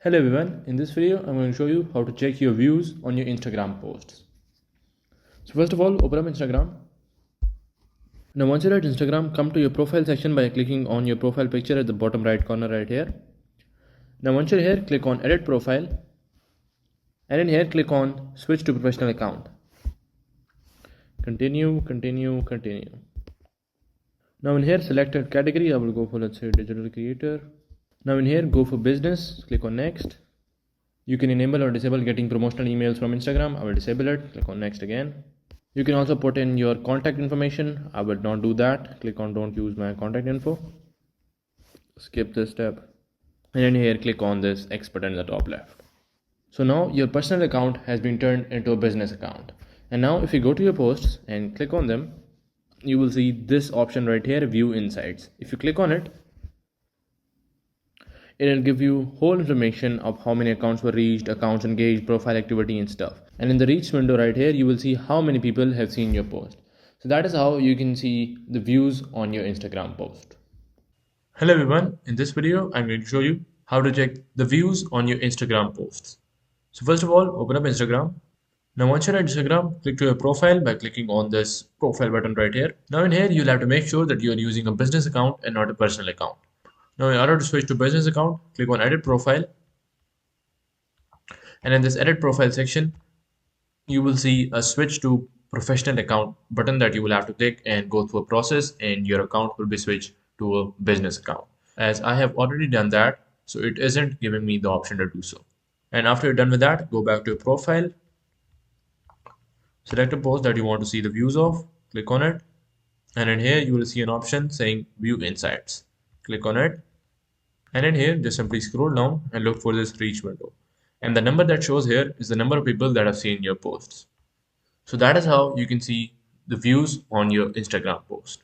Hello everyone, in this video I'm going to show you how to check your views on your Instagram posts. So first of all, open up Instagram. Now once you're at Instagram, come to your profile section by clicking on your profile picture at the bottom right corner right here. Now once you're here, click on edit profile and in here click on switch to professional account. Continue. Now in here select a category, I will go for let's say digital creator. Now in here go for business, click on next. You can enable or disable getting promotional emails from Instagram. I will disable it. Click on next again. You can also put in your contact information. I will not do that. Click on don't use my contact info. Skip this step. And then here click on this X button in the top left. So now your personal account has been turned into a business account. And now if you go to your posts and click on them, you will see this option right here, view insights. If you click on it, it'll give you whole information of how many accounts were reached, accounts engaged, profile activity and stuff. And in the reach window right here, you will see how many people have seen your post. So that is how you can see the views on your Instagram post. Hello everyone, in this video I'm going to show you how to check the views on your Instagram posts. So first of all, open up Instagram. Now once you're at Instagram, click to your profile by clicking on this profile button right here. Now in here, you'll have to make sure that you're using a business account and not a personal account. Now in order to switch to business account, click on edit profile. And in this edit profile section, you will see a switch to professional account button that you will have to click and go through a process and your account will be switched to a business account. As I have already done that, so it isn't giving me the option to do so. And after you're done with that, go back to your profile. Select a post that you want to see the views of, click on it. And in here, you will see an option saying view insights. Click on it. And in here, just simply scroll down and look for this reach window. And the number that shows here is the number of people that have seen your posts. So that is how you can see the views on your Instagram post.